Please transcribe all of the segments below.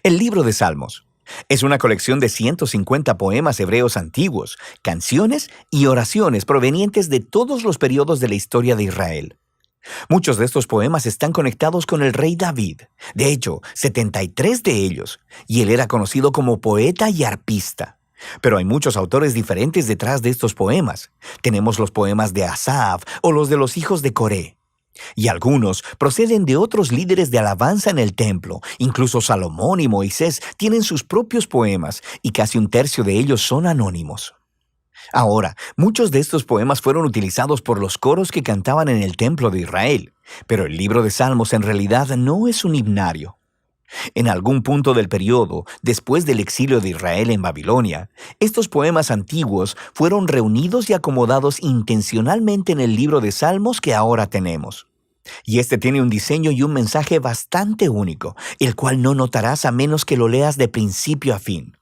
El libro de Salmos es una colección de 150 poemas hebreos antiguos, canciones y oraciones provenientes de todos los periodos de la historia de Israel. Muchos de estos poemas están conectados con el rey David, de hecho, 73 de ellos, y él era conocido como poeta y arpista. Pero hay muchos autores diferentes detrás de estos poemas. Tenemos los poemas de Asaf o los de los hijos de Coré. Y algunos proceden de otros líderes de alabanza en el templo. Incluso Salomón y Moisés tienen sus propios poemas, y casi un tercio de ellos son anónimos. Ahora, muchos de estos poemas fueron utilizados por los coros que cantaban en el templo de Israel, pero el libro de Salmos en realidad no es un himnario. En algún punto del periodo, después del exilio de Israel en Babilonia, estos poemas antiguos fueron reunidos y acomodados intencionalmente en el libro de Salmos que ahora tenemos. Y este tiene un diseño y un mensaje bastante único, el cual no notarás a menos que lo leas de principio a fin.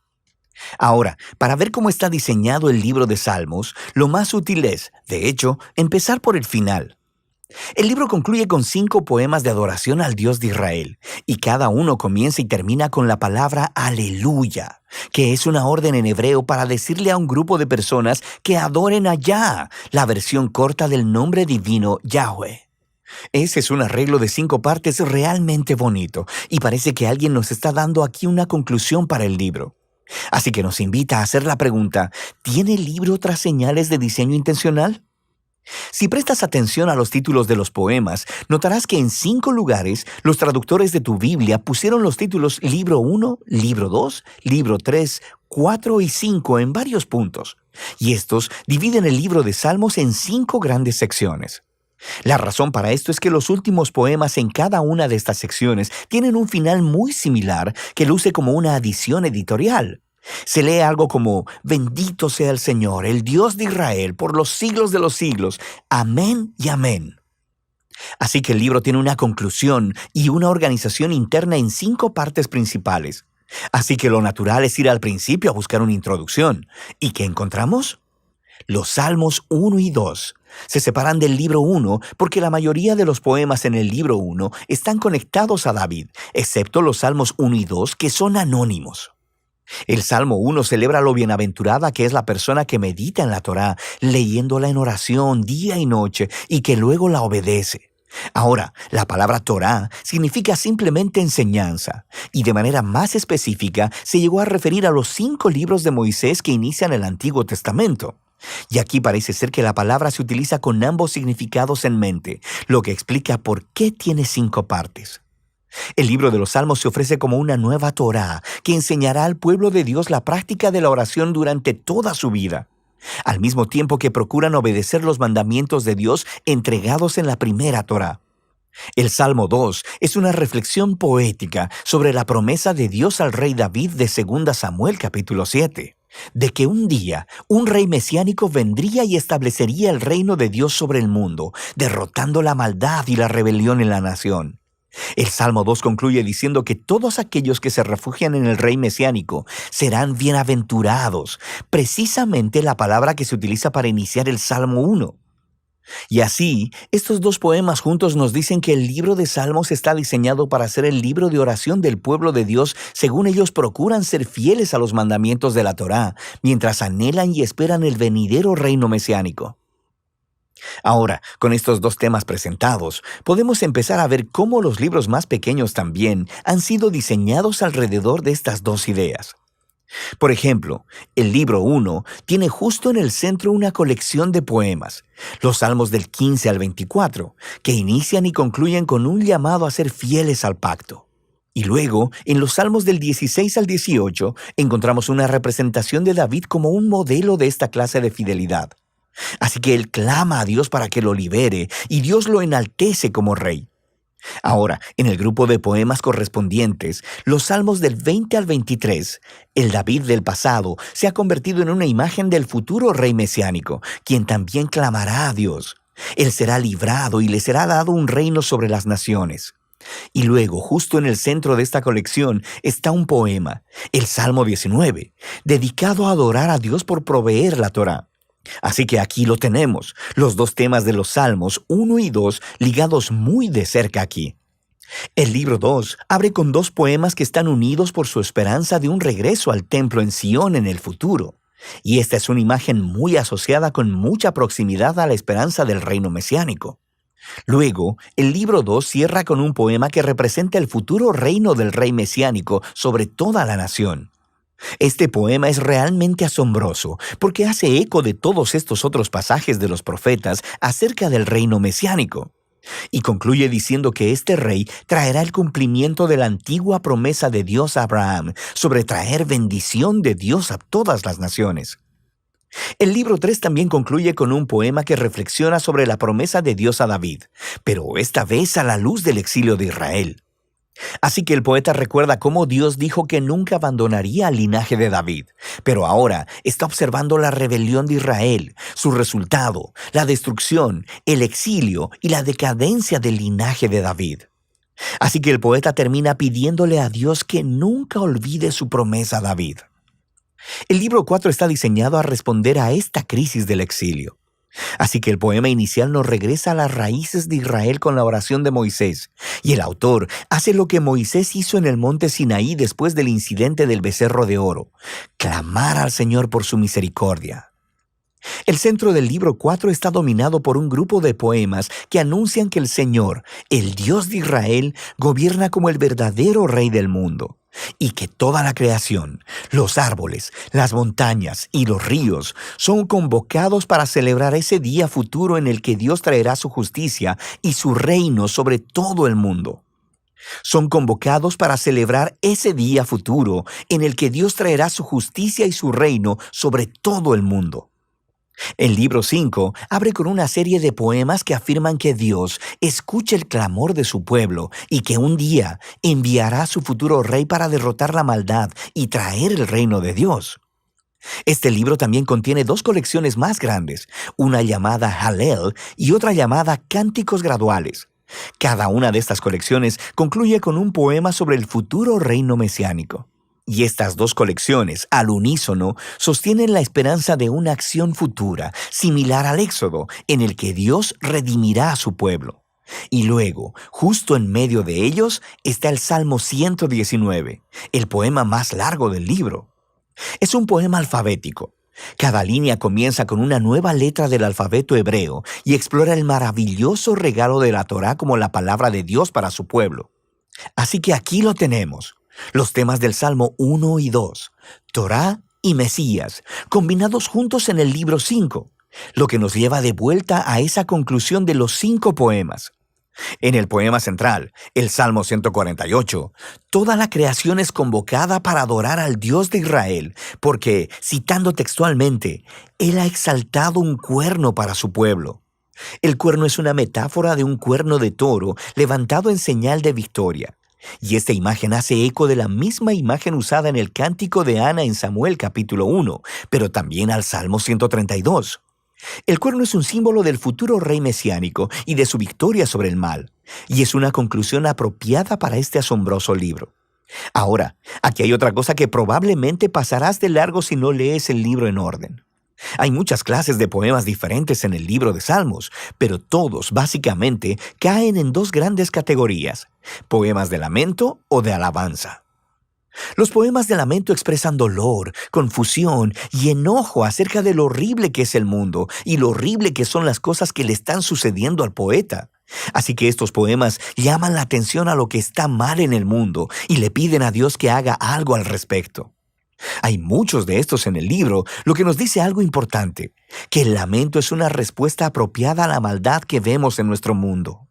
Ahora, para ver cómo está diseñado el libro de Salmos, lo más útil es, de hecho, empezar por el final. El libro concluye con 5 poemas de adoración al Dios de Israel, y cada uno comienza y termina con la palabra aleluya, que es una orden en hebreo para decirle a un grupo de personas que adoren a Yah, la versión corta del nombre divino Yahweh. Ese es un arreglo de 5 partes realmente bonito, y parece que alguien nos está dando aquí una conclusión para el libro. Así que nos invita a hacer la pregunta, ¿tiene el libro otras señales de diseño intencional? Si prestas atención a los títulos de los poemas, notarás que en 5 lugares los traductores de tu Biblia pusieron los títulos Libro 1, Libro 2, Libro 3, 4 y 5 en varios puntos. Y estos dividen el libro de Salmos en 5 grandes secciones. La razón para esto es que los últimos poemas en cada una de estas secciones tienen un final muy similar que luce como una adición editorial. Se lee algo como, bendito sea el Señor, el Dios de Israel, por los siglos de los siglos. Amén y amén. Así que el libro tiene una conclusión y una organización interna en 5 partes principales. Así que lo natural es ir al principio a buscar una introducción. ¿Y qué encontramos? Los Salmos 1 y 2 se separan del libro 1 porque la mayoría de los poemas en el libro 1 están conectados a David, excepto los Salmos 1 y 2 que son anónimos. El Salmo 1 celebra lo bienaventurada que es la persona que medita en la Torá, leyéndola en oración día y noche y que luego la obedece. Ahora, la palabra Torá significa simplemente enseñanza, y de manera más específica se llegó a referir a los 5 libros de Moisés que inician el Antiguo Testamento. Y aquí parece ser que la palabra se utiliza con ambos significados en mente, lo que explica por qué tiene 5 partes. El libro de los Salmos se ofrece como una nueva Torá que enseñará al pueblo de Dios la práctica de la oración durante toda su vida, al mismo tiempo que procuran obedecer los mandamientos de Dios entregados en la primera Torá. El Salmo 2 es una reflexión poética sobre la promesa de Dios al rey David de 2 Samuel capítulo 7, de que un día un rey mesiánico vendría y establecería el reino de Dios sobre el mundo, derrotando la maldad y la rebelión en la nación. El Salmo 2 concluye diciendo que todos aquellos que se refugian en el rey mesiánico serán bienaventurados, precisamente la palabra que se utiliza para iniciar el Salmo 1. Y así, estos 2 poemas juntos nos dicen que el libro de Salmos está diseñado para ser el libro de oración del pueblo de Dios según ellos procuran ser fieles a los mandamientos de la Torá, mientras anhelan y esperan el venidero reino mesiánico. Ahora, con estos 2 temas presentados, podemos empezar a ver cómo los libros más pequeños también han sido diseñados alrededor de estas 2 ideas. Por ejemplo, el libro 1 tiene justo en el centro una colección de poemas, los Salmos del 15 al 24, que inician y concluyen con un llamado a ser fieles al pacto. Y luego, en los Salmos del 16 al 18, encontramos una representación de David como un modelo de esta clase de fidelidad. Así que él clama a Dios para que lo libere, y Dios lo enaltece como rey. Ahora, en el grupo de poemas correspondientes, los Salmos del 20 al 23, el David del pasado se ha convertido en una imagen del futuro rey mesiánico, quien también clamará a Dios. Él será librado y le será dado un reino sobre las naciones. Y luego, justo en el centro de esta colección, está un poema, el Salmo 19, dedicado a adorar a Dios por proveer la Torá. Así que aquí lo tenemos, los 2 temas de los Salmos 1 y 2 ligados muy de cerca aquí. El libro 2 abre con dos poemas que están unidos por su esperanza de un regreso al templo en Sion en el futuro. Y esta es una imagen muy asociada con mucha proximidad a la esperanza del reino mesiánico. Luego, el libro 2 cierra con un poema que representa el futuro reino del rey mesiánico sobre toda la nación. Este poema es realmente asombroso porque hace eco de todos estos otros pasajes de los profetas acerca del reino mesiánico. Y concluye diciendo que este rey traerá el cumplimiento de la antigua promesa de Dios a Abraham sobre traer bendición de Dios a todas las naciones. El libro 3 también concluye con un poema que reflexiona sobre la promesa de Dios a David, pero esta vez a la luz del exilio de Israel. Así que el poeta recuerda cómo Dios dijo que nunca abandonaría al linaje de David, pero ahora está observando la rebelión de Israel, su resultado, la destrucción, el exilio y la decadencia del linaje de David. Así que el poeta termina pidiéndole a Dios que nunca olvide su promesa a David. El libro 4 está diseñado a responder a esta crisis del exilio. Así que el poema inicial nos regresa a las raíces de Israel con la oración de Moisés, y el autor hace lo que Moisés hizo en el monte Sinaí después del incidente del becerro de oro: clamar al Señor por su misericordia. El centro del libro 4 está dominado por un grupo de poemas que anuncian que el Señor, el Dios de Israel, gobierna como el verdadero Rey del mundo, y que toda la creación, los árboles, las montañas y los ríos son convocados para celebrar ese día futuro en el que Dios traerá su justicia y su reino sobre todo el mundo. Son convocados para celebrar ese día futuro en el que Dios traerá su justicia y su reino sobre todo el mundo. El libro 5 abre con una serie de poemas que afirman que Dios escucha el clamor de su pueblo y que un día enviará a su futuro rey para derrotar la maldad y traer el reino de Dios. Este libro también contiene dos colecciones más grandes, una llamada Hallel y otra llamada Cánticos Graduales. Cada una de estas colecciones concluye con un poema sobre el futuro reino mesiánico. Y estas dos colecciones, al unísono, sostienen la esperanza de una acción futura, similar al Éxodo, en el que Dios redimirá a su pueblo. Y luego, justo en medio de ellos, está el Salmo 119, el poema más largo del libro. Es un poema alfabético. Cada línea comienza con una nueva letra del alfabeto hebreo y explora el maravilloso regalo de la Torá como la palabra de Dios para su pueblo. Así que aquí lo tenemos. Los temas del Salmo 1 y 2, Torá y Mesías, combinados juntos en el libro 5, lo que nos lleva de vuelta a esa conclusión de los 5 poemas. En el poema central, el Salmo 148, toda la creación es convocada para adorar al Dios de Israel, porque, citando textualmente, Él ha exaltado un cuerno para su pueblo. El cuerno es una metáfora de un cuerno de toro levantado en señal de victoria. Y esta imagen hace eco de la misma imagen usada en el cántico de Ana en Samuel capítulo 1, pero también al Salmo 132. El cuerno es un símbolo del futuro rey mesiánico y de su victoria sobre el mal, y es una conclusión apropiada para este asombroso libro. Ahora, aquí hay otra cosa que probablemente pasarás de largo si no lees el libro en orden. Hay muchas clases de poemas diferentes en el libro de Salmos, pero todos, básicamente, caen en dos grandes categorías: poemas de lamento o de alabanza. Los poemas de lamento expresan dolor, confusión y enojo acerca de lo horrible que es el mundo y lo horrible que son las cosas que le están sucediendo al poeta. Así que estos poemas llaman la atención a lo que está mal en el mundo y le piden a Dios que haga algo al respecto. Hay muchos de estos en el libro, lo que nos dice algo importante, que el lamento es una respuesta apropiada a la maldad que vemos en nuestro mundo.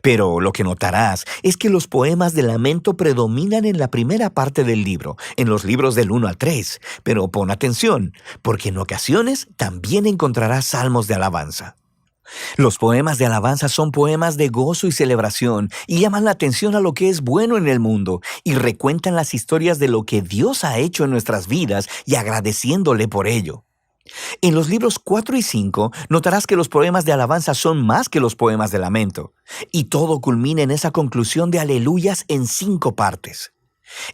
Pero lo que notarás es que los poemas de lamento predominan en la primera parte del libro, en los libros del 1 al 3, pero pon atención, porque en ocasiones también encontrarás salmos de alabanza. Los poemas de alabanza son poemas de gozo y celebración y llaman la atención a lo que es bueno en el mundo y recuentan las historias de lo que Dios ha hecho en nuestras vidas y agradeciéndole por ello. En los libros 4 y 5 notarás que los poemas de alabanza son más que los poemas de lamento, y todo culmina en esa conclusión de aleluyas en 5 partes.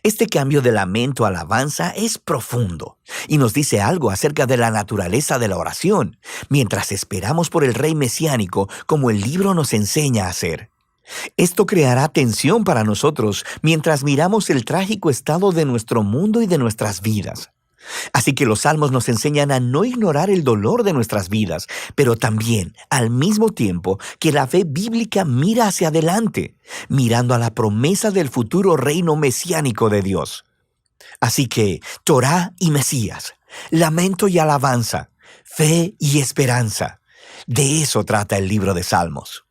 Este cambio de lamento a alabanza es profundo y nos dice algo acerca de la naturaleza de la oración, mientras esperamos por el rey mesiánico como el libro nos enseña a hacer. Esto creará tensión para nosotros mientras miramos el trágico estado de nuestro mundo y de nuestras vidas. Así que los salmos nos enseñan a no ignorar el dolor de nuestras vidas, pero también, al mismo tiempo, que la fe bíblica mira hacia adelante, mirando a la promesa del futuro reino mesiánico de Dios. Así que, Torá y Mesías, lamento y alabanza, fe y esperanza. De eso trata el libro de Salmos.